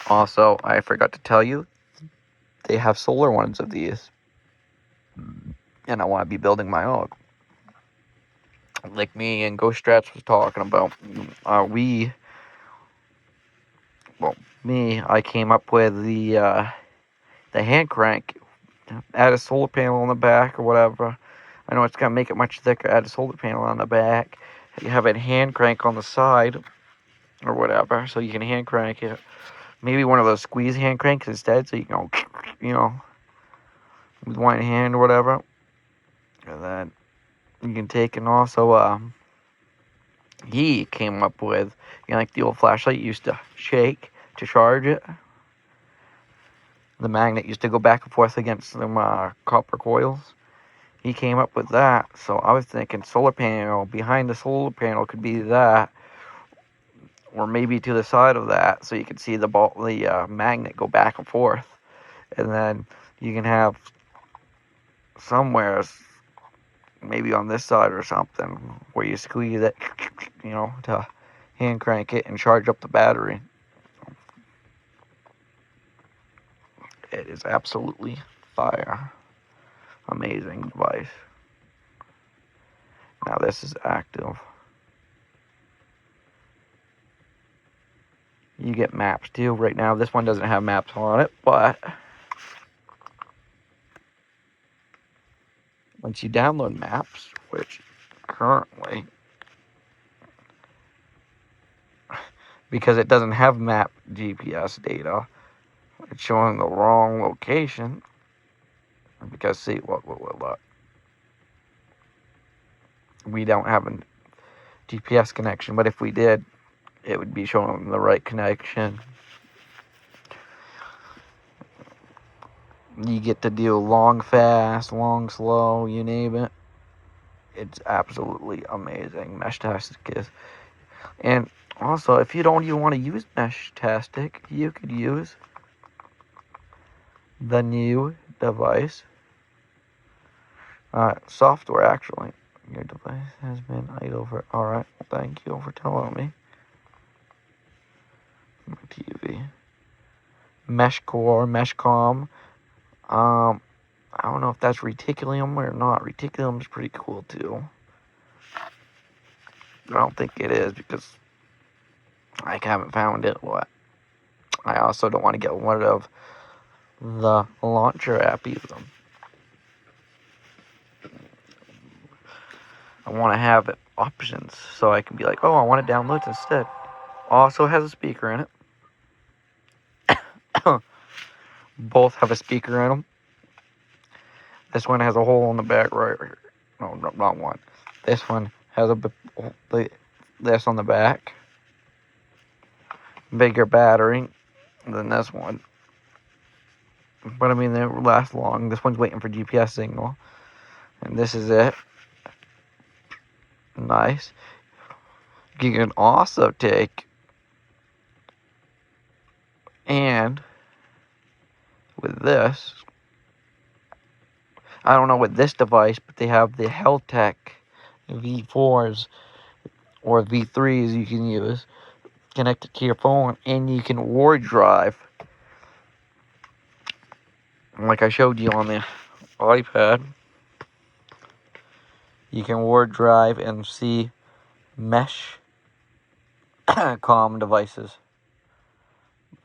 Also, I forgot to tell you, they have solar ones of these, and I want to be building my own. Like me and Ghost Strats was talking about, I came up with the hand crank. Add a solar panel on the back or whatever. I know it's gonna make it much thicker. Add a solar panel on the back. You have a hand crank on the side or whatever, so you can hand crank it. Maybe one of those squeeze hand cranks instead, so you can go, with one hand or whatever. And then you can take and also he came up with, like the old flashlight used to shake to charge it. The magnet used to go back and forth against some copper coils. He came up with that, so I was thinking solar panel, behind the solar panel could be that, or maybe to the side of that, so you can see the magnet go back and forth. And then you can have somewhere, maybe on this side or something, where you squeeze it, to hand crank it and charge up the battery. It is absolutely fire. Amazing device. Now this is active. You get maps too. Right now this one doesn't have maps on it, but once you download maps, which currently, because it doesn't have map GPS data, it's showing the wrong location. Because see, look. We don't have a GPS connection, but if we did, it would be showing the right connection. You get to do long, fast, long, slow, you name it. It's absolutely amazing. Meshtastic is. And also, if you don't even want to use Meshtastic, you could use the new device. Software, actually. Your device has been idle for... Alright, well, thank you for telling me. My TV. Meshcore, Meshcom. I don't know if that's Reticulum or not. Reticulum is pretty cool, too. I don't think it is, because I haven't found it. What? I also don't want to get rid of the launcher app either. I want to have options, so I can be like, oh, I want to download it instead. Also has a speaker in it. Both have a speaker in them. This one has a hole in the back right here. No, not one. This one has this on the back. Bigger battery than this one. But I mean, they last long. This one's waiting for GPS signal. And this is it. Nice. You can also take and with this, I don't know with this device, but they have the Heltec V4s or V3s you can use. Connect it to your phone, and you can WarDrive. Like I showed you on the iPad, you can WarDrive and see mesh comm devices.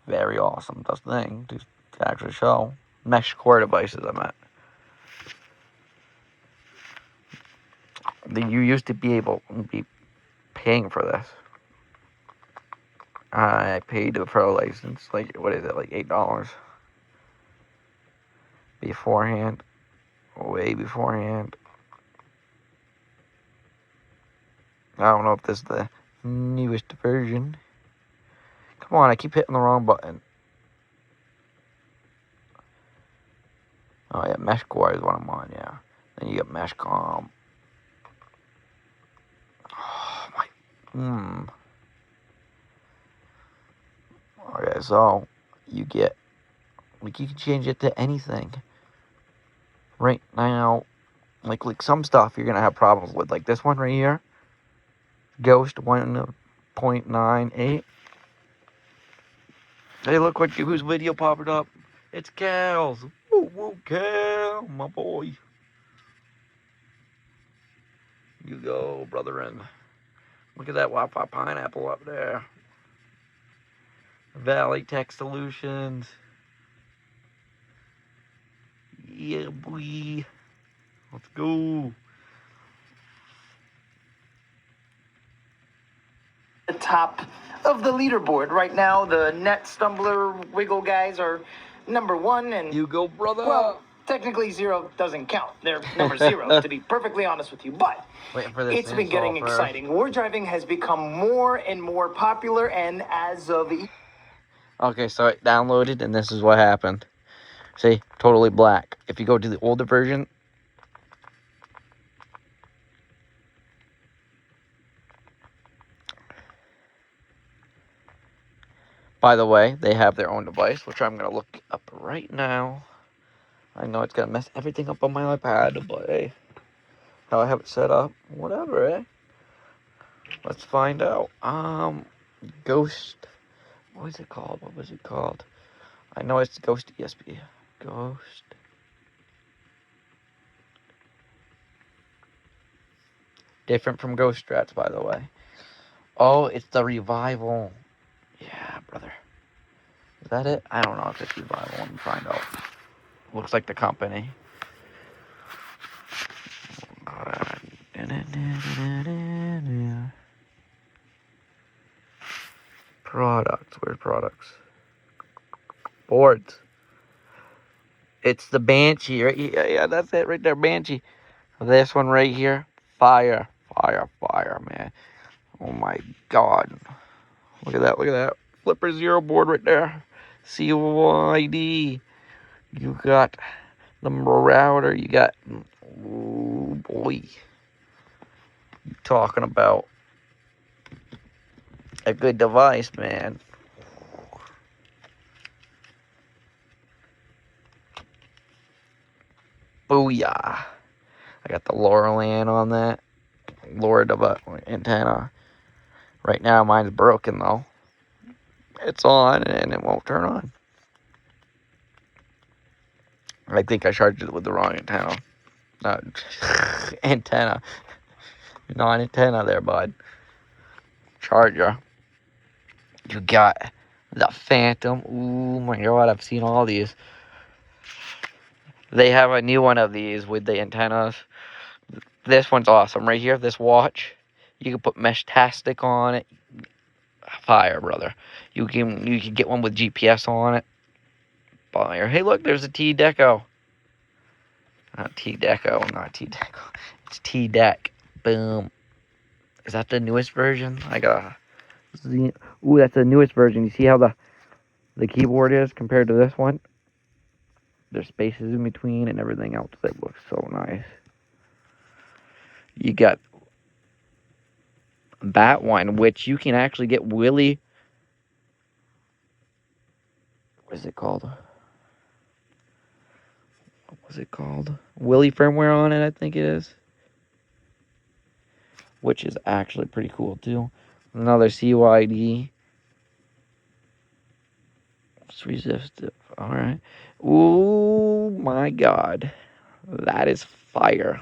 Very awesome thing to actually show. Mesh core devices, I meant. You used to be able to be paying for this. I paid for a license, like, what is it, like $8 beforehand, way beforehand. I don't know if this is the newest version. Come on, I keep hitting the wrong button. Oh yeah, mesh core is what I'm on, yeah. Then you get mesh comm. Oh my, Okay, so you get, like, you can change it to anything. Right now, like some stuff you're gonna have problems with, like this one right here, Ghost 1.98. Hey, look whose video popped up. It's Cal's. Woo woo, Cal, my boy. You go, brethren. Look at that Wi-Fi pineapple up there. Valley Tech Solutions. Yeah, boy. Let's go. The top of the leaderboard right now. The net stumbler wiggle guys are number 1, and you go, brother. Well, technically 0 doesn't count. They're number 0, to be perfectly honest with you. But it's been getting exciting. WarDriving has become more and more popular, and as of okay, so it downloaded, and this is what happened. See, totally black. If you go to the older version, by the way, they have their own device, which I'm going to look up right now. I know it's going to mess everything up on my iPad, but hey, how I have it set up, whatever, eh? Let's find out. Ghost, what was it called? What was it called? I know it's Ghost ESP. Ghost. Different from Ghost Strats, by the way. Oh, it's the Revival. Yeah, brother. Is that it? I don't know if it's Revival. Let me find out. Looks like the company. Products. Where's products? Boards. It's the Banshee. Right? Yeah, that's it right there. Banshee. This one right here. Fire. Fire, fire, man. Oh my God. Look at that. Look at that. Flipper Zero board right there. COID. You got the Marauder. You got. Oh boy. You talking about a good device, man. Booyah. I got the Laurelland on that. Lord of a antenna. Right now mine's broken though. It's on and it won't turn on. I think I charged it with the wrong antenna. Antenna. Non-antenna there, bud. Charger. You got the Phantom. Ooh my God, I've seen all these. They have a new one of these with the antennas. This one's awesome right here. This watch. You can put meshtastic on it. Fire, brother. You can get one with GPS on it. Fire. Hey, look, there's a T-Deco. Not T-Deco, not T-Deco. It's T-Deck. Boom. Is that the newest version? I got a... Ooh, that's the newest version. You see how the keyboard is compared to this one? There's spaces in between and everything else. That looks so nice. You got that one, which you can actually get Willy... What is it called? What was it called? Willy firmware on it, I think it is. Which is actually pretty cool, too. Another CYD. It's resistive. Alright. Ooh, my God. That is fire.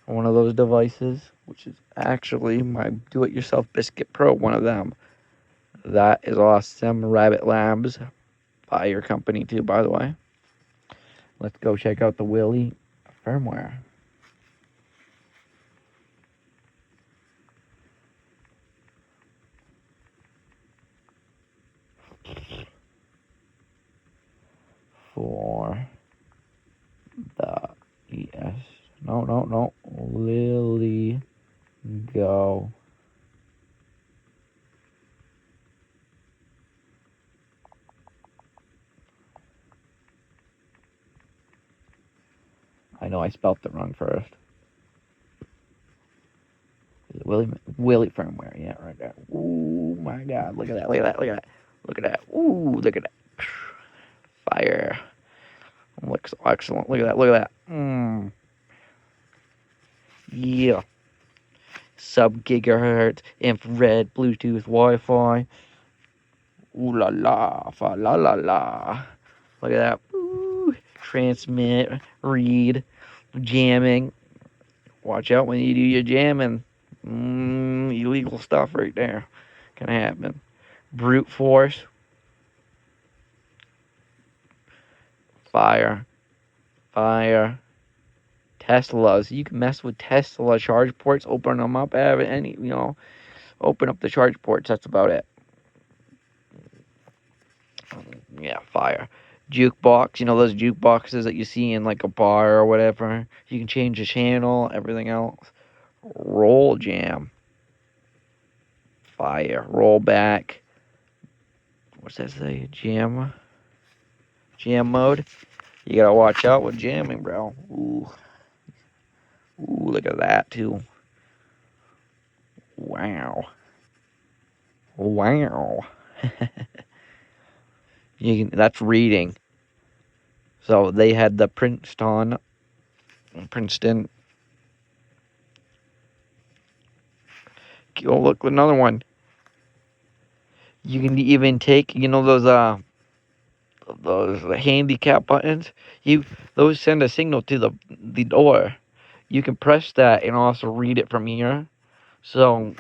One of those devices, which is actually my do-it-yourself Biscuit Pro, one of them. That is awesome. Rabbit Labs. Fire company, too, by the way. Let's go check out the Willy firmware. For the ES. No. Lily Go. I know I spelt it wrong first. Is it Willy firmware? Yeah, right there. Ooh, my God. Look at that. Look at that. Look at that. Look at that. Ooh, look at that. Fire. Looks excellent. Look at that. Look at that. Yeah. Sub gigahertz, infrared, Bluetooth, Wi-Fi. Ooh la la, fa la la la. Look at that. Ooh. Transmit, read, jamming. Watch out when you do your jamming. Illegal stuff right there can happen. Brute force. Fire. Fire. Teslas. You can mess with Tesla charge ports, open them up, have any, open up the charge ports. That's about it. Yeah, fire. Jukebox. You know those jukeboxes that you see in like a bar or whatever? You can change the channel, everything else. Roll jam. Fire. Roll back. What's that say? Jam mode. You gotta watch out with jamming, bro. Ooh, look at that too. Wow. That's reading. So they had the Princeton. Oh, look, another one. You can even take, those handicap buttons. Those send a signal to the door. You can press that and also read it from here. So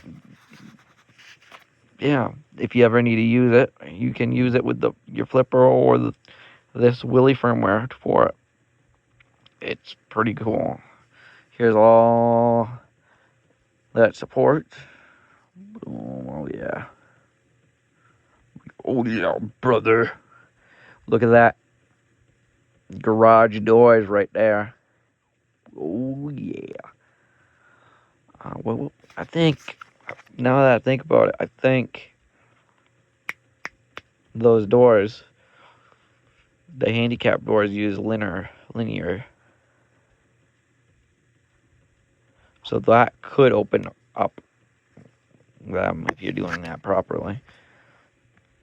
yeah, if you ever need to use it, you can use it with your flipper or this Willy firmware for it. It's pretty cool. Here's all that support. Oh yeah. Oh yeah, brother. Look at that. Garage doors right there. Oh yeah. Well, I think now that I think about it, I think those doors, the handicap doors, use linear. So that could open up if you're doing that properly.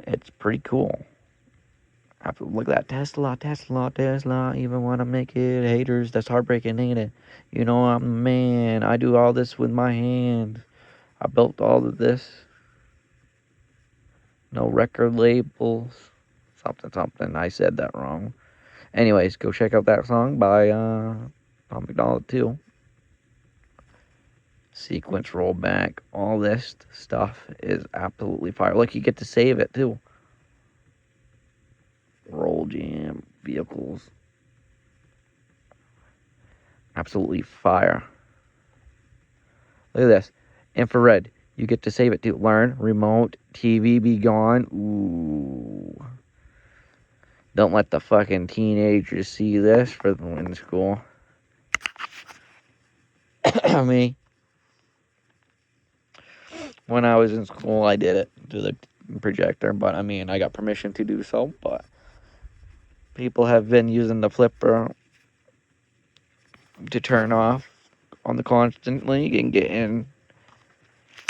It's pretty cool. Look at that Tesla. Even want to make it haters. That's heartbreaking, ain't it? You know, I'm the man. I do all this with my hands. I built all of this. No record labels. Something. I said that wrong. Anyways, go check out that song by Tom McDonald too. Sequence rollback. All this stuff is absolutely fire. Look, you get to save it too. Roll jam vehicles. Absolutely fire. Look at this. Infrared. You get to save it too. Learn. Remote. TV be gone. Ooh. Don't let the fucking teenagers see this in school. Me. When I was in school, I did it to the projector, but I mean, I got permission to do so, but people have been using the flipper to turn off on the constantly and getting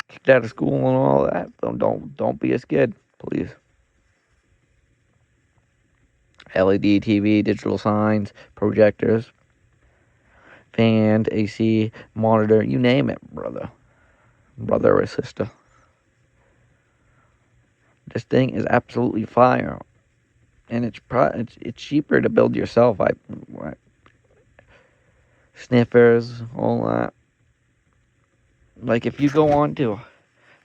kicked out of school and all that. Don't be a skid, please. LED TV, digital signs, projectors, fan, AC, monitor, you name it, brother or sister. This thing is absolutely fire, and it's cheaper to build yourself. Sniffers, all that. Like if you go on to, look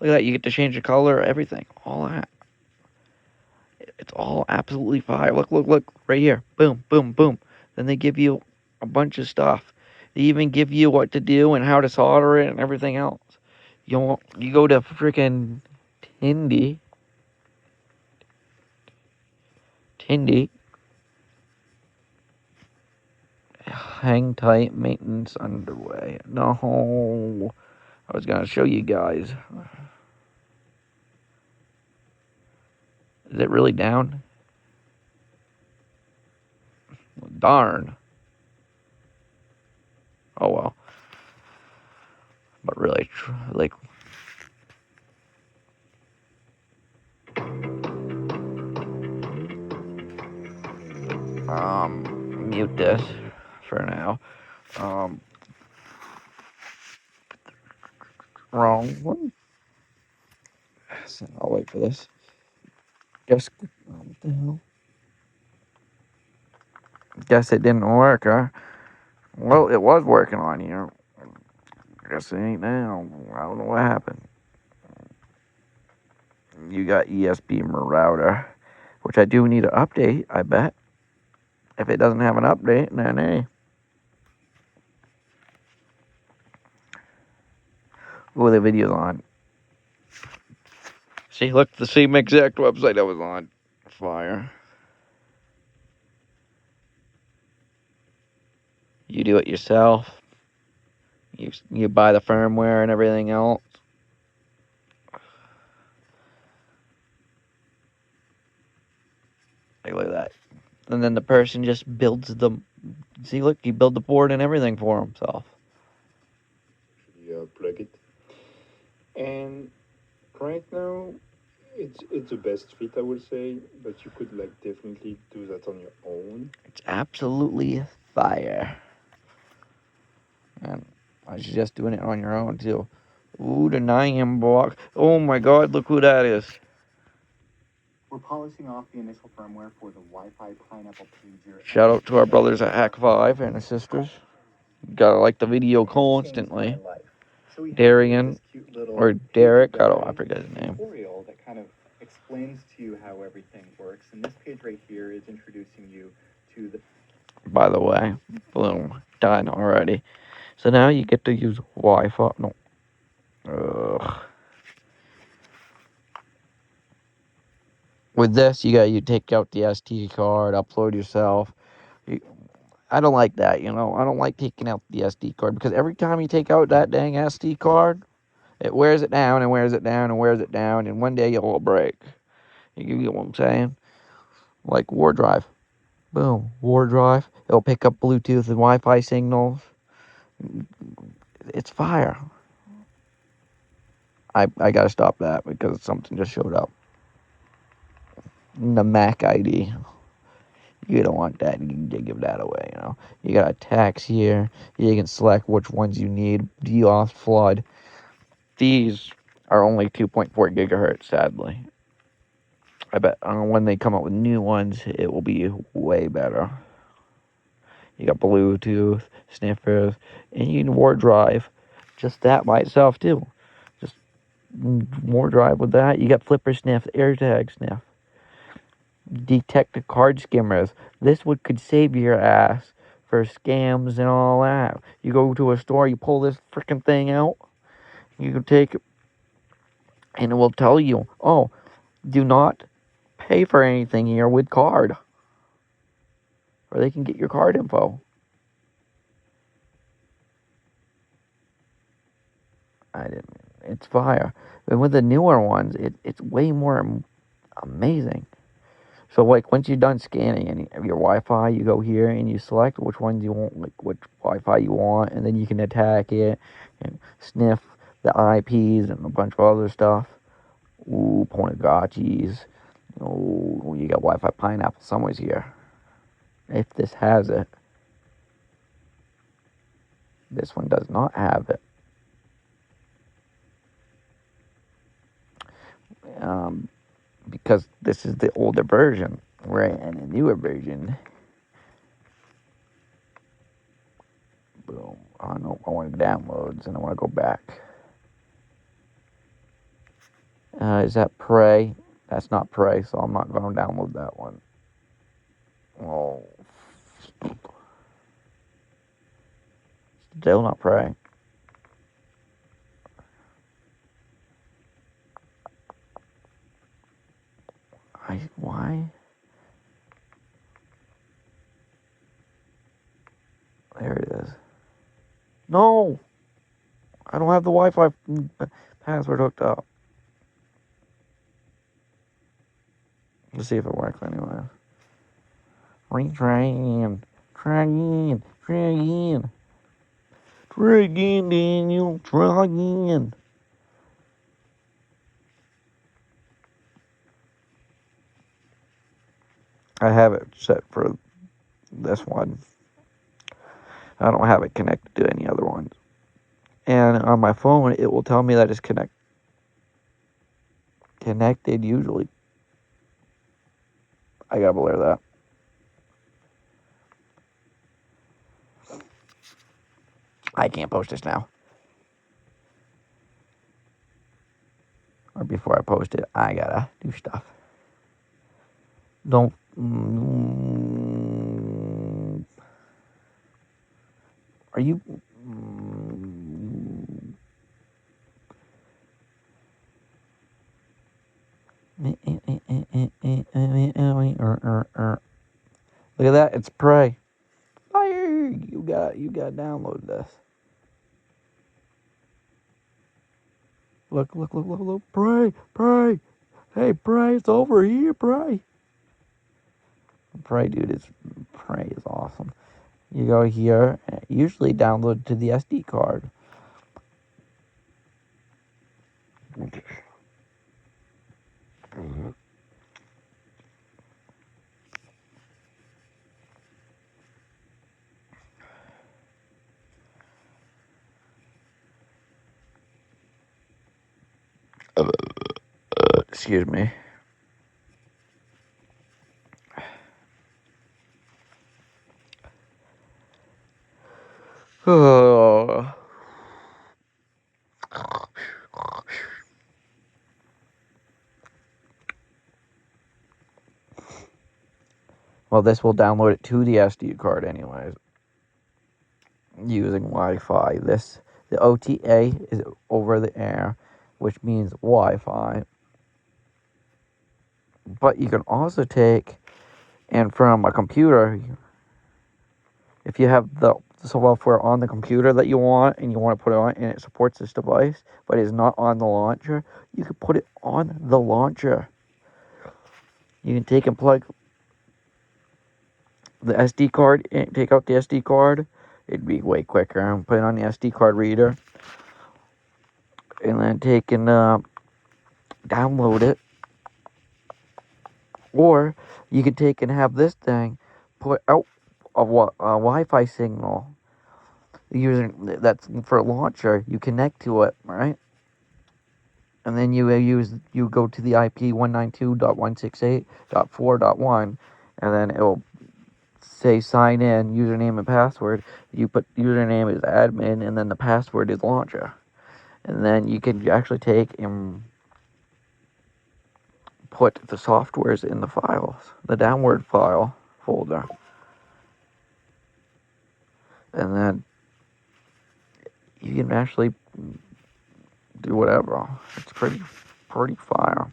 at that, you get to change the color, everything, all that. It's all absolutely fire. Look, right here. Boom, boom, boom. Then they give you a bunch of stuff. They even give you what to do and how to solder it and everything else. You go to freaking Tindy. Hang tight, maintenance underway. No, I was gonna show you guys. Is it really down? Darn. Oh well. But really, like, mute this for now. Wrong one. I'll wait for this. Guess, what the hell? Guess it didn't work, huh? Well, it was working on here. Guess it ain't now. I don't know what happened. You got ESP router, which I do need to update, I bet. If it doesn't have an update, then hey. Ooh, the video's on. See, look, the same exact website I was on. Fire. You do it yourself. You buy the firmware and everything else. Hey, look at that. And then the person just builds the. See, look, he built the board and everything for himself. Plug it. And right now, it's the best fit, I would say, but you could like definitely do that on your own. It's absolutely fire. And I suggest doing it on your own too. Ooh, the 9 block. Oh my god, look who that is. We're polishing off the initial firmware for the Wi-Fi Pineapple pager. Shout out to our brothers at Hack5 and his sisters. Gotta like the video constantly. Darian or Derek, I forget his name. Tutorial that kind of explains to you how everything works, and this page right here is introducing you to the. By the way, boom, done already. So now you get to use Wi-Fi. No. Ugh. With this, you take out the SD card, upload yourself. I don't like that, I don't like taking out the SD card because every time you take out that dang SD card, it wears it down and wears it down and wears it down, and one day it will break. You get what I'm saying? Like WarDrive. Boom, WarDrive. It'll pick up Bluetooth and Wi-Fi signals. It's fire. I gotta stop that because something just showed up. The Mac ID. You don't want that. You can give that away, You got a tax here. You can select which ones you need. DOS, flood. These are only 2.4 gigahertz, sadly. I bet when they come up with new ones, it will be way better. You got Bluetooth, sniffers, and you can WarDrive. Just that by itself, too. Just WarDrive with that. You got Flipper Sniff, AirTag Sniff. Detect card skimmers. This could save your ass for scams and all that. You go to a store, you pull this freaking thing out, you can take it, and it will tell you, oh, do not pay for anything here with card. Or they can get your card info. It's fire. But with the newer ones, it's way more amazing. So, like, once you're done scanning any of your Wi-Fi, you go here and you select which ones you want, like which Wi-Fi you want, and then you can attack it and sniff the IPs and a bunch of other stuff. Ooh, Pornogachis. Oh, you got Wi-Fi Pineapple somewhere's here. If this has it. This one does not have it. Because this is the older version. We're in a newer version. Boom. Oh no, I want downloads and I want to go back. Is that Prey? That's not Prey, so I'm not going to download that one. Oh. Still not Prey. Why? There it is. No! I don't have the Wi-Fi password hooked up. Let's see if it works anyway. Try again. Try again. Try again. Try again, Daniel. Try again. I have it set for this one. I don't have it connected to any other ones. And on my phone, it will tell me that it's connected usually. I gotta blur that. I can't post this now. Or before I post it, I gotta do stuff. Don't. Are you? Look at that! It's prey. Fire! You got to download this. Look! Prey! Hey, prey! It's over here, prey! Prey, dude, prey is awesome. You go here, usually download to the SD card. Excuse me. Oh. Well, this will download it to the SD card anyways, using Wi-Fi. The OTA is over the air, which means Wi-Fi. But you can also take, and from a computer, if you have the software on the computer that you want, and you want to put it on, and it supports this device, but it's not on the launcher, you can put it on the launcher. You can take and plug the SD card, take out the SD card. It'd be way quicker. And put it on the SD card reader, and then take and download it. Or you could take and have this thing put out a Wi-Fi signal using that's for launcher. You connect to it, right? And then you go to the IP 192.168.4.1, and then it'll say sign in, username and password. You put username as admin, and then the password is launcher. And then you can actually take and put the softwares in the files, the downward file folder. And then you can actually do whatever. It's pretty fire.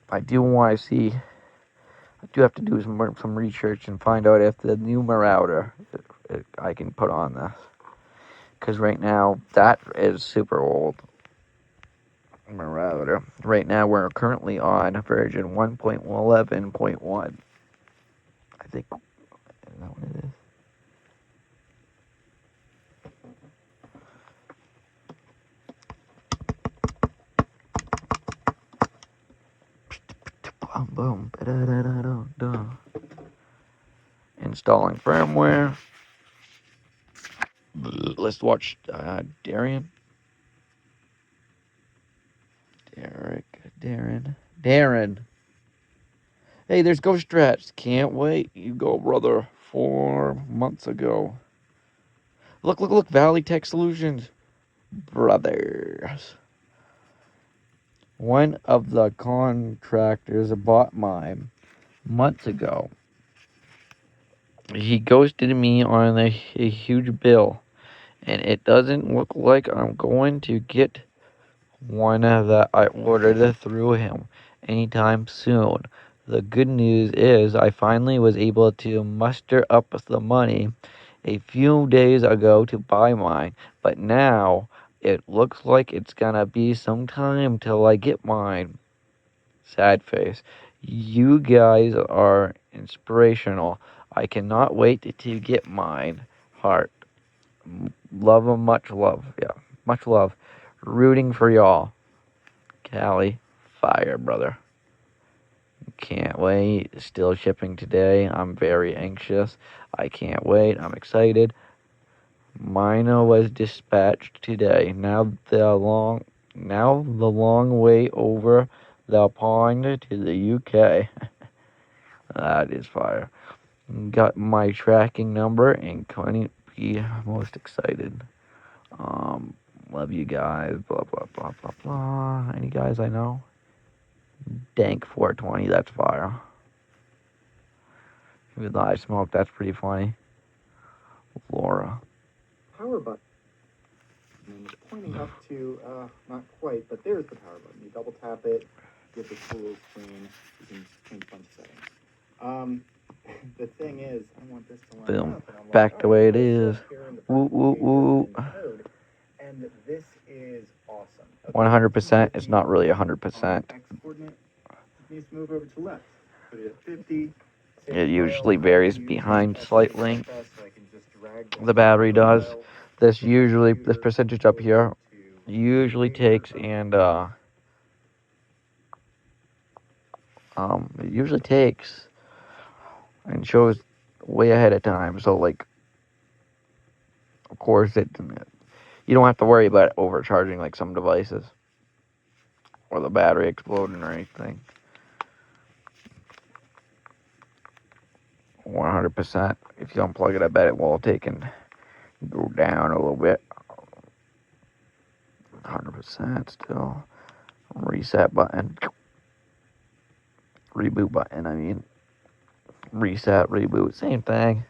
I do want to see. I do have to do some research and find out if the new router I can put on this, because right now that is super old. Router. Right now we're currently on version 1.11.1. I think. Is that what it is? Boom. Installing firmware. Let's watch Darren. Darren. Hey, there's Ghost Strats. Can't wait. You go, brother. 4 months ago. Look. Valley Tech Solutions. Brothers. One of the contractors bought mine months ago. He ghosted me on a huge bill, and it doesn't look like I'm going to get one that I ordered through him anytime soon. The good news is I finally was able to muster up the money a few days ago to buy mine, but now it looks like it's gonna be some time till I get mine. Sad face. You guys are inspirational. I cannot wait to get mine. Heart. Love 'em, much love. Yeah, much love. Rooting for y'all. Callie, fire, brother. Can't wait. Still shipping today. I'm very anxious. I can't wait. I'm excited. Mine was dispatched today. Now the long wait over the pond to the UK. That is fire. Got my tracking number and couldn't be most excited. Love you guys. Blah blah blah blah blah. Any guys I know? Dank 420. That's fire. Even though I smoke, that's pretty funny. Laura. Power button. And it's pointing up to, not quite, but there's the power button. You double tap it, you get this cool little screen. You can change a bunch of settings. The thing is, I want this to line Boom. up. And I'm like, Back the way it so is. here in the Woo woo woo. code, and this is awesome. 100% is not really 100%. X coordinate needs to move over to left. Put it at 50. It usually varies behind slightly. The battery does. This percentage up here usually takes and and shows way ahead of time. So like, of course you don't have to worry about it overcharging like some devices or the battery exploding or anything. 100%. If you unplug it, I bet it will take and go down a little bit. 100% still. Reset button. Reboot button, I mean. Reset, reboot, same thing.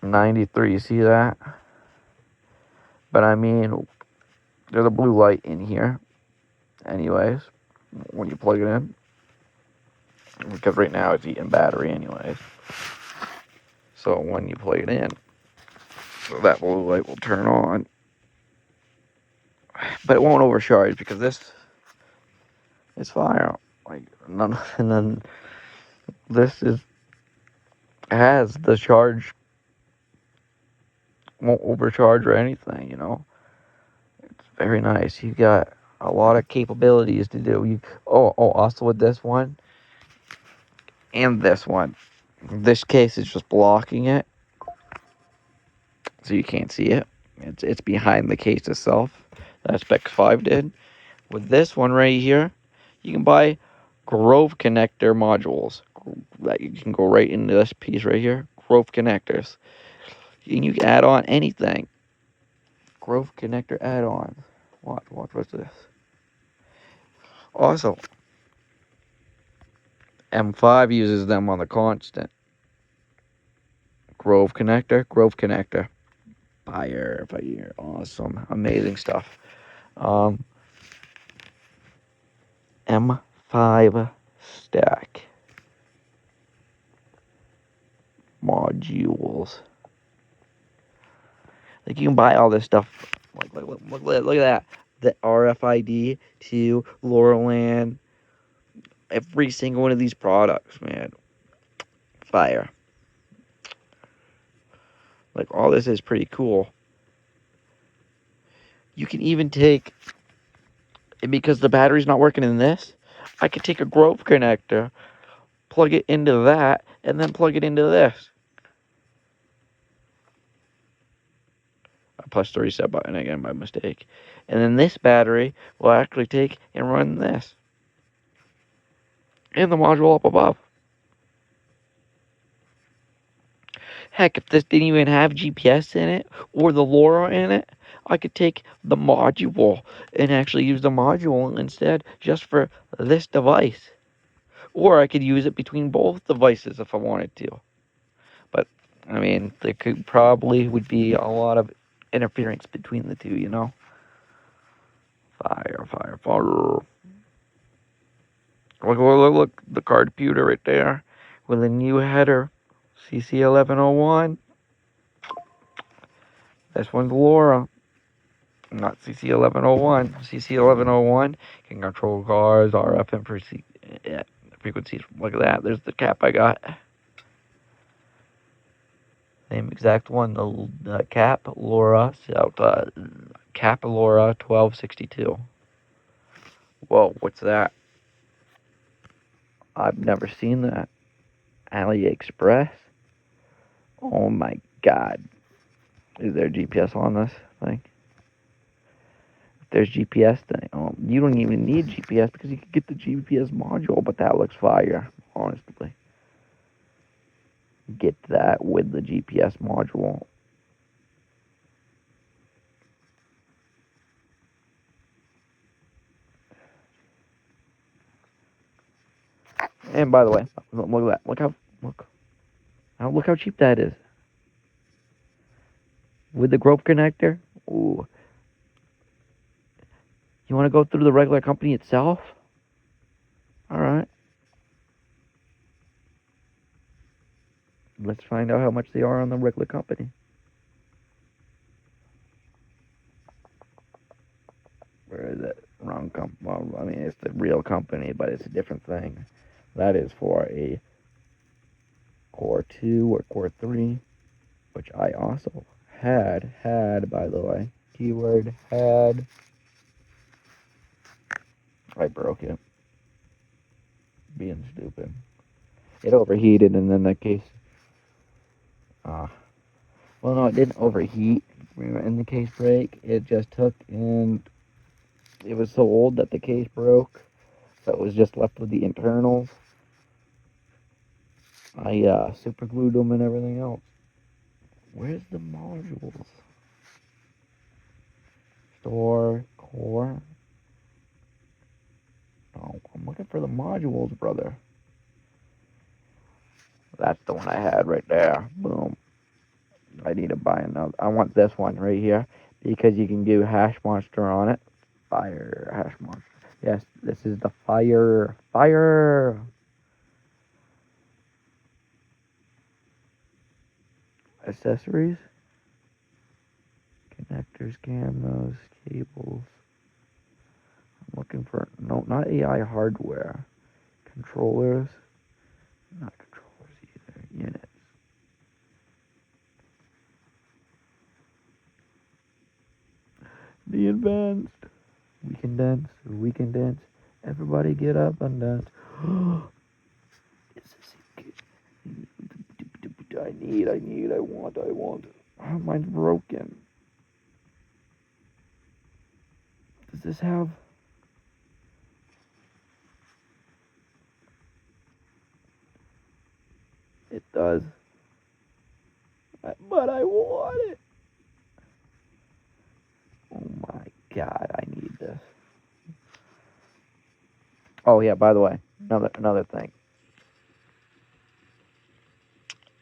$93, you see that? But I mean, there's a blue light in here. Anyways, when you plug it in. Because right now it's eating battery anyways. So when you plug it in, so that blue light will turn on. But it won't overcharge because this is fire. Like none, and then this has the charge, won't overcharge or anything, you know. It's very nice. You got a lot of capabilities to do. Also with this one and this one, this case is just blocking it, so you can't see it. It's behind the case itself. That Spec 5 did. With this one right here, you can buy Grove connector modules that you can go right into this piece right here. Grove connectors. And you can add on anything. Grove connector add-on. Watch what's this? Also, M5 uses them on the constant. Grove connector. Fire, awesome, amazing stuff. M5 stack modules. Like you can buy all this stuff. Look at that. The RFID to LoRaWAN. Every single one of these products, man. Fire. Like all this is pretty cool. You can even take, because the battery's not working in this, I could take a Grove connector, plug it into that, and then plug it into this. I pressed the reset button again by mistake. And then this battery will actually take and run this. And the module up above. Heck, if this didn't even have GPS in it, or the LoRa in it, I could take the module and actually use the module instead just for this device. Or I could use it between both devices if I wanted to. But, I mean, there would be a lot of interference between the two, you know? Fire. Look, the card computer right there with a new header, CC1101. This one's LoRa, not CC1101. CC1101 can control cars, RF, and frequencies. Look at that. There's the cap I got. Same exact one. The cap LoRa. Cap LoRa 1262. Whoa, what's that? I've never seen that. AliExpress. Oh my God. Is there GPS on this thing? If there's GPS, then you don't even need GPS because you can get the GPS module, but that looks fire, honestly. Get that with the GPS module. And by the way, look at that. Look how cheap that is. With the growth connector. Ooh. You want to go through the regular company itself? All right. Let's find out how much they are on the regular company. Where is it? Wrong company. Well, I mean, it's the real company, but it's a different thing. That is for a Core 2 or Core 3, which I also had, by the way. Keyword had. I broke it. Being stupid. It overheated, and then the case. Well, no, it didn't overheat in the case break. It just took, and it was so old that the case broke. So it was just left with the internals. I super glued them and everything else. Where's the modules? Store, core. Oh, I'm looking for the modules, brother. That's the one I had right there. Boom. I need to buy another. I want this one right here because you can do hash monster on it. Fire hash monster. Yes, this is the fire. Accessories. Connectors, cameras, cables. I'm looking for, no, not AI hardware. Controllers. Not controllers either. Units. The advanced. We can dance. Everybody get up and dance. Is this I want. Oh, mine's broken. Does this have... It does. But I want it. Oh my God, I need this. Oh yeah, by the way, another thing.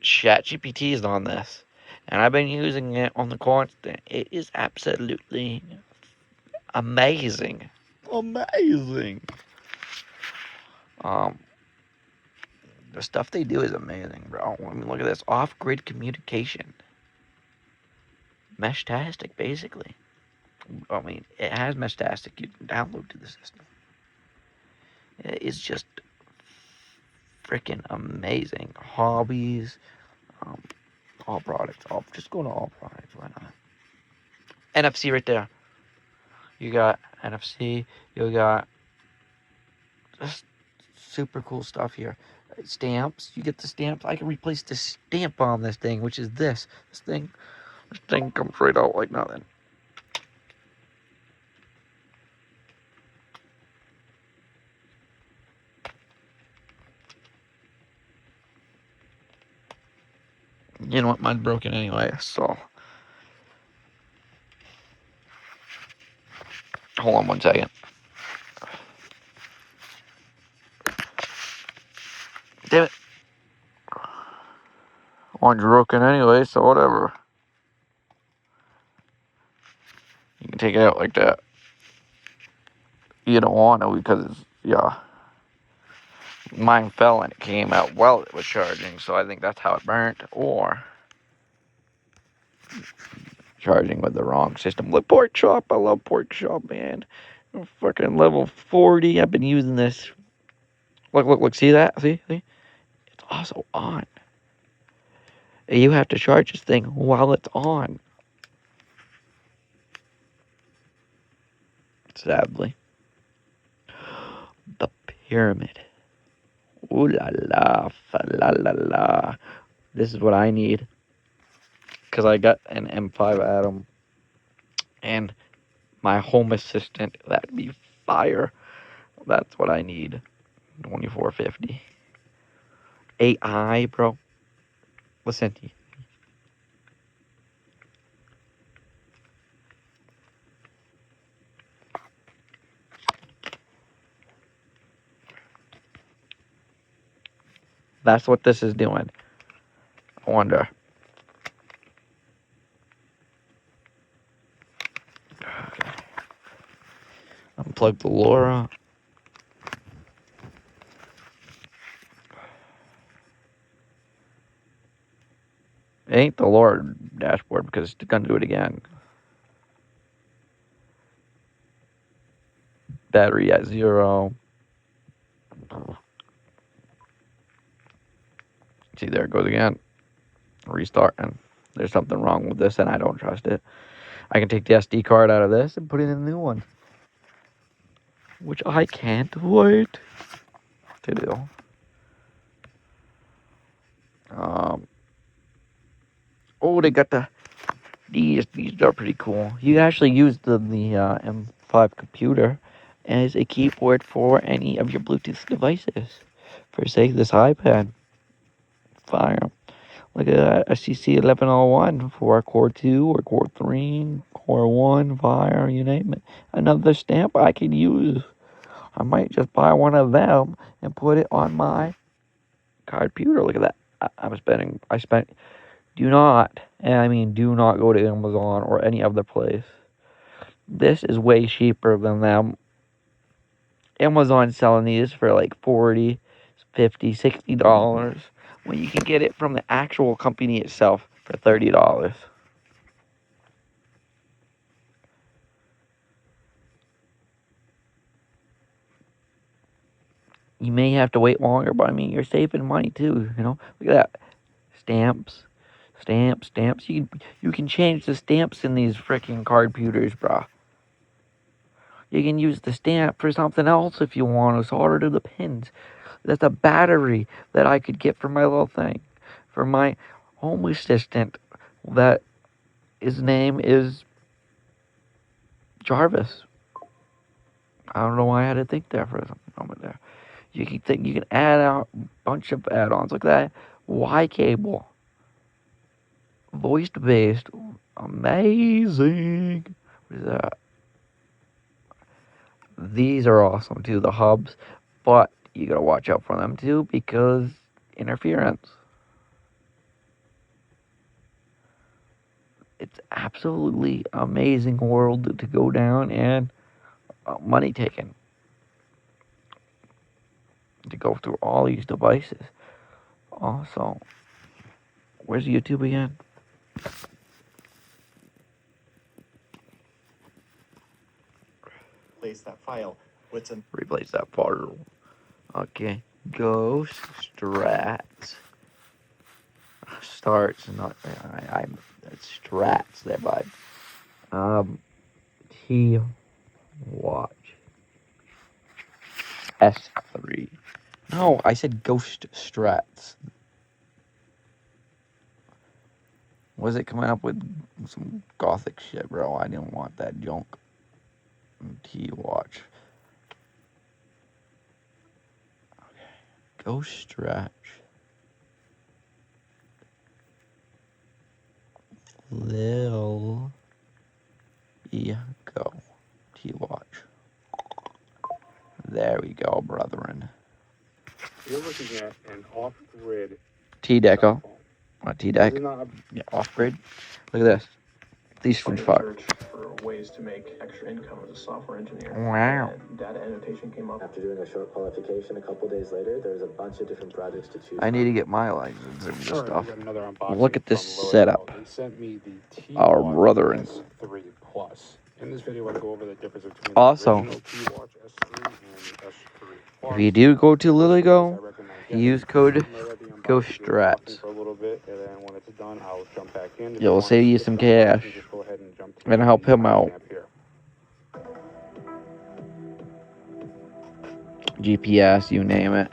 ChatGPT is on this, and I've been using it on the constant. It is absolutely amazing. The stuff they do is amazing, bro. I mean, look at this. Off-grid communication. Meshtastic, basically. I mean, it has meshtastic you can download to the system. It's just freaking amazing. Hobbies, all products. Just go to all products. Why not? NFC right there. You got NFC. You got just super cool stuff here. Stamps. You get the stamps. I can replace the stamp on this thing, which is this. This thing comes right out like nothing. You know what? Mine's broken anyway, so. Hold on one second. Damn it. Mine's broken anyway, so whatever. You can take it out like that. You don't want to because it's, yeah. Mine fell and it came out while it was charging, so I think that's how it burnt. Or charging with the wrong system. Look, Pork Chop. I love Pork Chop, man. I'm fucking level 40. I've been using this. Look. See that? See? It's also on. You have to charge this thing while it's on. Sadly. The pyramid. Ooh la la, fa la la la. This is what I need. because I got an M5 Atom and my home assistant. That'd be fire. That's what I need. 2450. AI, bro. Listen. That's what this is doing. I wonder. Unplug the LoRa. It ain't the LoRa dashboard because it's gonna do it again. Battery at 0. See, there it goes again. Restarting. There's something wrong with this and I don't trust it. I can take the SD card out of this and put it in a new one. Which I can't wait to do. Oh, they got these are pretty cool. You actually use the M5 computer as a keyboard for any of your Bluetooth devices. For say this iPad. Fire. Look at that, a CC1101 for Core 2 or Core 3, Core 1, Fire, you name it. Another stamp I can use. I might just buy one of them and put it on my computer. Look at that. I spent, do not go to Amazon or any other place. This is way cheaper than them. Amazon's selling these for like $40, $50, $60 when you can get it from the actual company itself for $30. You may have to wait longer, but I mean, you're saving money too, you know? Look at that. Stamps. You can change the stamps in these freaking card computers, bro. You can use the stamp for something else if you want to solder to the pins. That's a battery that I could get for my little thing. For my home assistant, that his name is Jarvis. I don't know why I had to think there for a moment there. You can add out a bunch of add-ons like that. Y cable. Voice based. Amazing. What is that? These are awesome too, the hubs. But you gotta watch out for them too because interference. It's absolutely amazing world to go down and money taken. To go through all these devices. Also, where's YouTube again? Place that file. What's a Replace that file. Okay. Ghost strats. Starts not I'm strats there, bud. T watch S3. No, I said ghost strats. Was it coming up with some gothic shit, bro? I didn't want that junk. T watch. Okay. Ghost stretch. Lil. Yeah, go. T watch. There we go, brethren. You're looking at an off-grid T deco. T deck. This is not a Yeah, off grid. Look at this. These food fuck. Search for ways to make extra income as a software engineer. Wow. And data annotation came up. After doing a short qualification, a couple days later, there's a bunch of different projects to choose I need from. to get my license and this All right, stuff. we got another unboxing Look at this from Lowe's. setup. They sent me the Our T-Watch brethren. S3 Plus. In this video, I go over the difference between Also, the original T-Watch S3 and the S3 Plus. If you do go to I Liligo, recommend getting. use code I'm gonna let the unboxing do GHOSTRATS. something for a little bit, and then when it's done, I'll jump back in. If It'll want save to you skip some the unboxing, cash. just go ahead and jump to And help him my out. app here. GPS, you name it.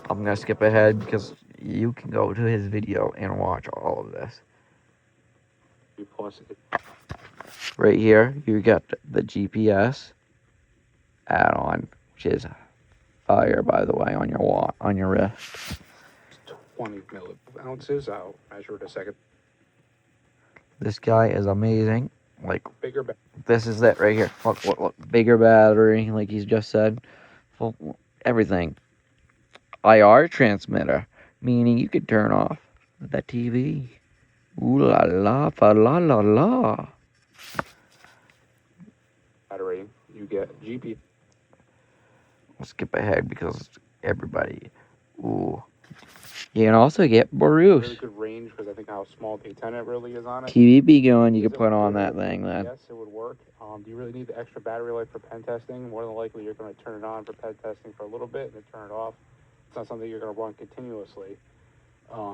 I'm gonna skip ahead because you can go to his video and watch all of this. Plus, Right here, you got the GPS add-on, which is fire, by the way, on your wrist. 20 milliounces. I'll measure it a second. This guy is amazing. Like, Bigger back. this is it right here. Look. Bigger battery, like he's just said. Full, everything. IR transmitter, meaning you could turn off the TV. Ooh la la, fa la la la. Battery. You get GPS. We'll skip ahead because everybody. Ooh. You can also get Bruce. Really good range because I think how small the antenna really is on it. TV be going, you Is could it put on worth that it? thing then. Yes, it would work. Do you really need the extra battery life for pen testing? More than likely, you're going to turn it on for pen testing for a little bit and then turn it off. It's not something you're going to run continuously.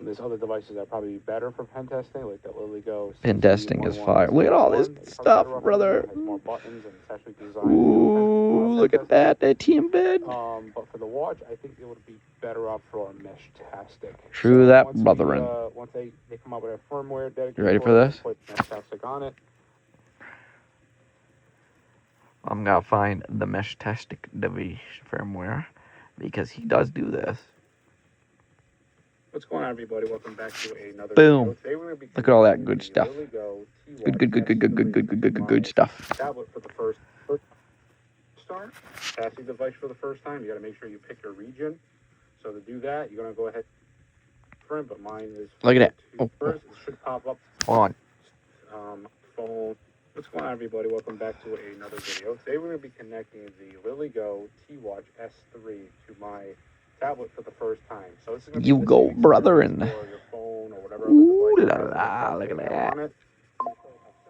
There's other devices that are probably better for pen testing, like the LilyGo. Pen testing is fire. Look at all this stuff, brother. It has more buttons and it's actually designed. Ooh, look at that. That team bed. But for the watch, I think it would be better off for a meshtastic. True that, once brethren. Once they come out with a firmware dedicated, You ready for this? Put meshtastic on it. I'm gonna find the meshtastic device firmware because he does do this. What's going on, everybody? Welcome back to another Boom. video. Today we're going to be Look at all that good stuff. LilyGo Good stuff. tablet for the first start. Passing device for the first time. You got to make sure you pick your region. So to do that, you're going to go ahead print, but mine is Look at that. Oh, first. It should pop up. Hold on. Phone. What's going on, everybody? Welcome back to another video. Today we're going to be connecting the LilyGo T-Watch S3 to my tablet for the first time. So this is You go, brother, and your phone or whatever ooh other la device la, look at that. it.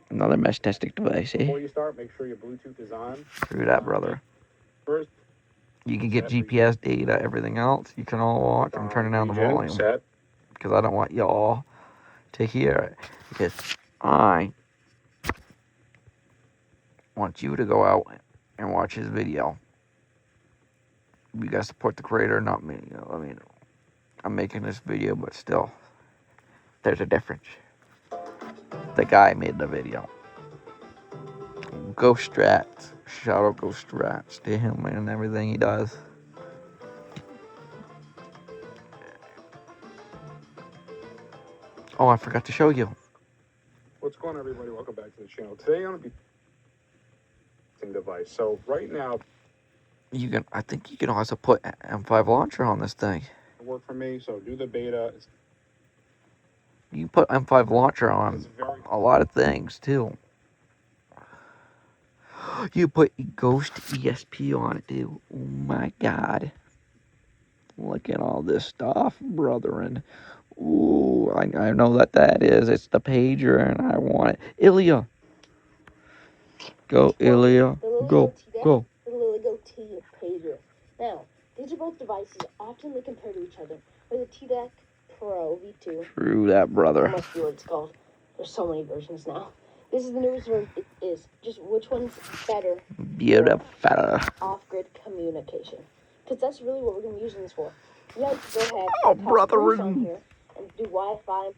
Another meshtastic device, eh? Before you start, make sure your Bluetooth is on. True that, brother. First, You can get GPS data, everything else. You can all watch. I'm turning down the volume set. because I don't want y'all to hear it. Because I want you to go out and watch his video. You guys support the creator, not me. You know, I mean, I'm making this video, but still, there's a difference. The guy made the video. Ghost Strats. Shout out Ghost Strats to him and everything he does. Oh, I forgot to show you. What's going on, everybody? Welcome back to the channel. Today I'm going to be device. So right now, You can. I think you can also put M5 launcher on this thing. it worked for me. So do the beta. You can put M5 launcher on It's very a lot of things too. You put Ghost ESP on it too. Oh my God! Look at all this stuff, brethren. Ooh, I know what that is. It's the pager, and I want it. Ilya, go, Ilya, go, go. The LilyGo T pager. Now, these are both devices oftenly compared to each other. There's a T-Deck Pro V2. True that, brother. That must be what it's called. There's so many versions now. This is the newest version. It is. Just which one's better? Beautiful. Off-grid communication. Because that's really what we're going to be using this for. Yeah, you can go ahead Oh, and brother. on here and do Wi-Fi.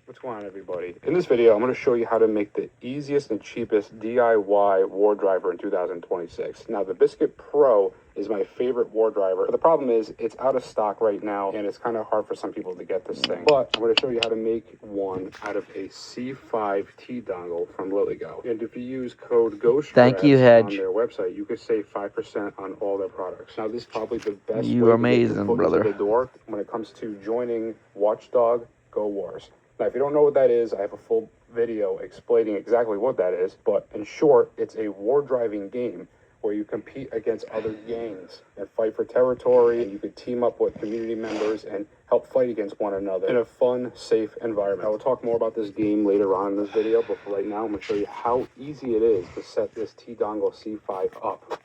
What's going on, everybody? In this video, I'm going to show you how to make the easiest and cheapest DIY WarDriver in 2026. Now, the Biscuit Pro is my favorite WarDriver. But the problem is, it's out of stock right now, and it's kind of hard for some people to get this thing. But I'm going to show you how to make one out of a C5T dongle from LilyGo. And if you use code GHOSTRATS Thank you, Hedge. on their website, you could save 5% on all their products. Now, this is probably the best You way amazing, to get your foot brother. into the door when it comes to joining Watchdog Go Wars. Now, if you don't know what that is, I have a full video explaining exactly what that is. But in short, it's a WarDriving game where you compete against other gangs and fight for territory. And you could team up with community members and help fight against one another in a fun, safe environment. I will talk more about this game later on in this video, but for right now, I'm going to show you how easy it is to set this T-Dongle C5 up.